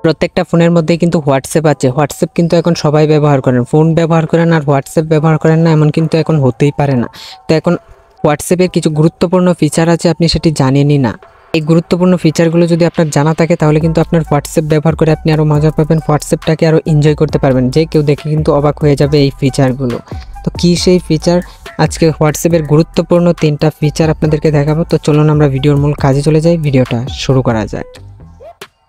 প্রত্যেকটা ফোনের মধ্যেই কিন্তু হোয়াটসঅ্যাপ আছে। হোয়াটসঅ্যাপ কিন্তু এখন সবাই ব্যবহার করেন, ফোন ব্যবহার করেন আর হোয়াটসঅ্যাপ ব্যবহার করেন না এমন কিন্তু এখন হতেই পারে না। তো এখন হোয়াটসঅ্যাপের কিছু গুরুত্বপূর্ণ ফিচার আছে, আপনি সেটি জানেনই না। এই গুরুত্বপূর্ণ ফিচারগুলো যদি আপনার জানা থাকে তাহলে কিন্তু আপনার হোয়াটসঅ্যাপ ব্যবহার করে আপনি আরও মজা পাবেন, হোয়াটসঅ্যাপটাকে আরও এনজয় করতে পারবেন। যে কেউ দেখে কিন্তু অবাক হয়ে যাবে এই ফিচারগুলো। তো কী সেই ফিচার, আজকে হোয়াটসঅ্যাপের গুরুত্বপূর্ণ 3টা ফিচার আপনাদেরকে দেখাবো। তো চলুন আমরা ভিডিওর মূল কাজে চলে যাই, ভিডিওটা শুরু করা যাক।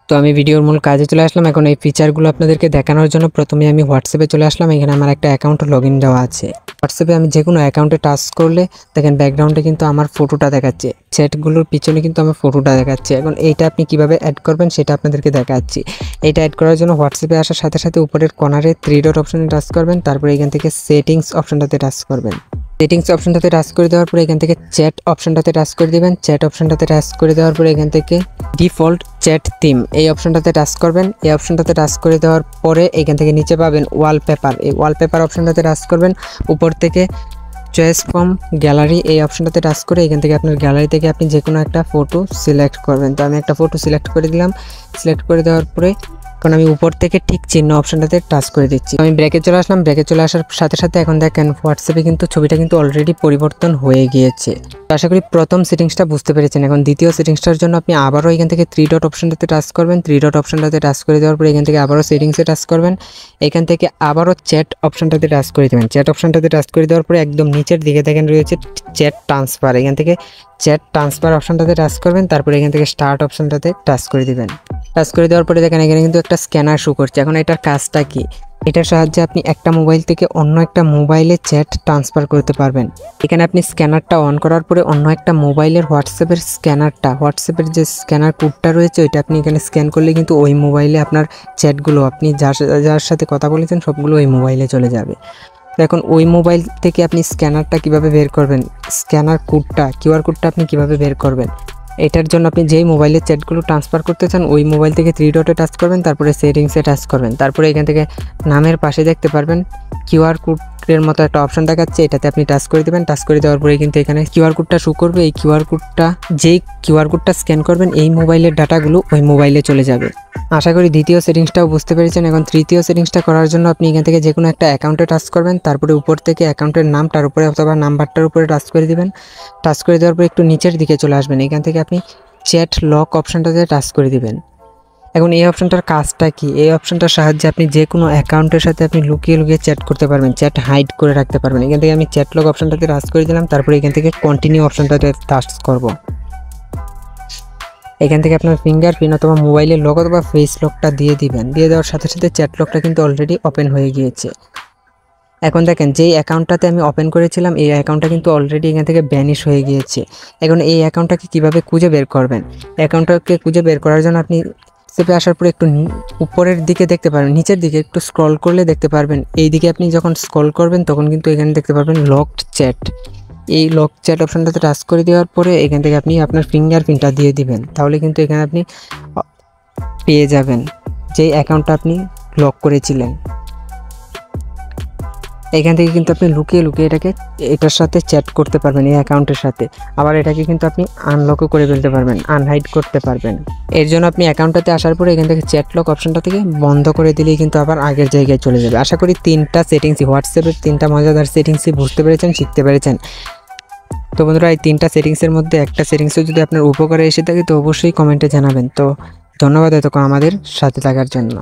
তো আমি ভিডিওর মূল কাজে চলে আসলাম। এখন এই ফিচারগুলো আপনাদেরকে দেখানোর জন্য প্রথমে আমি হোয়াটসঅ্যাপে চলে আসলাম। এখানে আমার একটা অ্যাকাউন্ট লগ ইন দেওয়া আছে। হোয়াটসঅ্যাপে আমি যে কোনো অ্যাকাউন্টে টাচ করলে দেখেন ব্যাকগ্রাউন্ডে কিন্তু আমার ফটোটা দেখাচ্ছে, চ্যাটগুলোর পিছনে কিন্তু আমার ফটোটা দেখাচ্ছে। এখন এইটা আপনি কিভাবে অ্যাড করবেন সেটা আপনাদেরকে দেখাচ্ছি। এইটা অ্যাড করার জন্য হোয়াটসঅ্যাপে আসার সাথে সাথে উপরের কর্নারে 3 ডট অপশনে টাচ করবেন, তারপরে এখান থেকে সেটিংস অপশনটাতে টাচ করবেন। সেটিংস অপশনটাতে টাচ করে দেওয়ার পরে এখান থেকে চ্যাট অপশনটাতে টাচ করে দিবেন। চ্যাট অপশনটাতে টাচ করে দেওয়ার পরে এখান থেকে ডিফল্ট চ্যাট থিম এই অপশনটাতে টাচ করবেন। এই অপশনটাতে টাচ করে দেওয়ার পরে এখান থেকে নিচে পাবেন ওয়ালপেপার, এই ওয়ালপেপার অপশনটাতে টাচ করবেন। উপর থেকে চয়েস ফ্রম গ্যালারি এই অপশনটাতে টাচ করে এখান থেকে আপনার গ্যালারি থেকে আপনি যে কোনো একটা ফটো সিলেক্ট করবেন। তো আমি একটা ফটো সিলেক্ট করে দিলাম। সিলেক্ট করে দেওয়ার পরে এখন আমি উপর থেকে ঠিক চিহ্ন অপশনটাতে টাচ করে দিচ্ছি। আমি ব্রেকে চলে আসলাম। ব্রেকে চলে আসার সাথে সাথে এখন দেখেন হোয়াটসঅ্যাপে কিন্তু ছবিটা কিন্তু অলরেডি পরিবর্তন হয়ে গিয়েছে। তো আশা করি প্রথম সেটিংসটা বুঝতে পেরেছেন। এখন দ্বিতীয় সেটিংসটার জন্য আপনি আবারও এখান থেকে 3 ডট অপশনটাতে টাচ করবেন। 3 ডট অপশনটাতে টাচ করে দেওয়ার পরে এখান থেকে আবারও সেটিংসে টাচ করবেন। এখান থেকে আবারও চ্যাট অপশনটাতে টাচ করে দেবেন। চ্যাট অপশনটাতে টাচ করে দেওয়ার পরে একদম নিচের দিকে দেখেন রয়েছে চ্যাট ট্রান্সফার, এখান থেকে চ্যাট ট্রান্সফার অপশনটাতে টাচ করবেন। তারপরে এখান থেকে স্টার্ট অপশনটাতে টাচ করে দিবেন। টাচ করে দেওয়ার পরে দেখেন এখানে কিন্তু একটা স্ক্যানার শো করছে। এখন এটার কাজটা কি, এটার সাহায্যে আপনি একটা মোবাইল থেকে অন্য একটা মোবাইলে চ্যাট ট্রান্সফার করতে পারবেন। এখানে আপনি স্ক্যানারটা অন করার পরে অন্য একটা মোবাইলের হোয়াটসঅ্যাপের স্ক্যানারটা, হোয়াটসঅ্যাপের যে স্ক্যানার কোডটা রয়েছে ওইটা আপনি এখানে স্ক্যান করলে কিন্তু ওই মোবাইলে আপনার চ্যাটগুলো আপনি যার সাথে কথা বলেছেন সবগুলো ওই মোবাইলে চলে যাবে। তো এখন ওই মোবাইল থেকে আপনি স্ক্যানারটা কিভাবে বের করবেন, স্ক্যানার কোডটা কিউআর কোডটা আপনি কিভাবে বের করবেন, এটার জন্য আপনি যেই মোবাইলের চ্যাটগুলো ট্রান্সফার করতে চান ওই মোবাইল থেকে 3 ডটে টাচ করবেন, তারপরে সেটিংসে টাচ করবেন। তারপরে এখান থেকে নামের পাশে দেখতে পারবেন কিউআর কোডের মতো একটা অপশন দেখাচ্ছে, এটাতে আপনি টাচ করে দেবেন। টাচ করে দেওয়ার পরে কিন্তু এখানে কিউআর কোডটা শো করবে। এই কিউআর কোডটা স্ক্যান করবেন এই মোবাইলের ডাটাগুলো ওই মোবাইলে চলে যাবে। আশা করি দ্বিতীয় সেটিংসটাও বুঝতে পেরেছেন। এখন তৃতীয় সেটিংসটা করার জন্য আপনি এখান থেকে যে কোনো একটা অ্যাকাউন্টে টাচ করবেন, তারপরে উপর থেকে অ্যাকাউন্টের নামটার উপরে অথবা নাম্বারটার উপরে টাচ করে দিবেন। টাচ করে দেওয়ার পরে একটু নিচের দিকে চলে আসবেন। এখান থেকে আপনি চ্যাট লক অপশনটাতে টাচ করে দিবেন। এখন এই অপশনটার কাজটা কি, এই অপশনটার সাহায্যে আপনি যে কোনো অ্যাকাউন্টের সাথে আপনি লুকিয়ে লুকিয়ে চ্যাট করতে পারবেন, চ্যাট হাইড করে রাখতে পারবেন। এখান থেকে আমি চ্যাট লক অপশনটাতে টাচ করে দিলাম। তারপরে এখান থেকে কন্টিনিউ অপশনটাতে টাচ করব। এখান থেকে আপনার ফিঙ্গারপ্রিন্ট অথবা মোবাইলের লক অথবা ফেস লকটা দিয়ে দিবেন। দিয়ে দেওয়ার সাথে সাথে চ্যাট লকটা কিন্তু অলরেডি ওপেন হয়ে গিয়েছে। এখন দেখেন যেই অ্যাকাউন্টটাতে আমি ওপেন করেছিলাম এই অ্যাকাউন্টটা কিন্তু অলরেডি এখান থেকে ব্যানিশ হয়ে গিয়েছে। এখন এই অ্যাকাউন্টটাকে কীভাবে খুঁজে বের করবেন, অ্যাকাউন্টটাকে খুঁজে বের করার জন্য আপনি স্টেপে আসার পরে একটু উপরের দিকে দেখতে পারবেন, নিচের দিকে একটু স্ক্রল করলে দেখতে পারবেন। এই দিকে আপনি যখন স্ক্রল করবেন তখন কিন্তু এখানে দেখতে পারবেন লকড চ্যাট। এই লক চ্যাট অপশনটাতে টাচ করে দেওয়ার পরে এখান থেকে আপনি আপনার ফিঙ্গারপ্রিন্টটা দিয়ে দিবেন। তাহলে কিন্তু এখানে আপনি পেয়ে যাবেন যেই অ্যাকাউন্টটা আপনি লক করেছিলেন। এখান থেকে কিন্তু আপনি লুকিয়ে লুকিয়ে এটার সাথে চ্যাট করতে পারবেন এই অ্যাকাউন্টের সাথে। আবার এটাকে কিন্তু আপনি আনলকও করে ফেলতে পারবেন, আনহাইড করতে পারবেন। এর জন্য আপনি অ্যাকাউন্টটাতে আসার পরে এখান থেকে চ্যাট লক অপশনটা থেকে বন্ধ করে দিলেই কিন্তু আবার আগের জায়গায় চলে যাবে। আশা করি 3টা সেটিংসই হোয়াটসঅ্যাপের 3টা মজাদার সেটিংসই বুঝতে পেরেছেন, শিখতে পেরেছেন। তো বন্ধুরা এই 3টা সেটিংসের মধ্যে একটা সেটিংসও যদি আপনার উপকারে এসে থাকে তো অবশ্যই কমেন্টে জানাবেন। তো ধন্যবাদ এতক্ষণ আমাদের সাথে থাকার জন্য।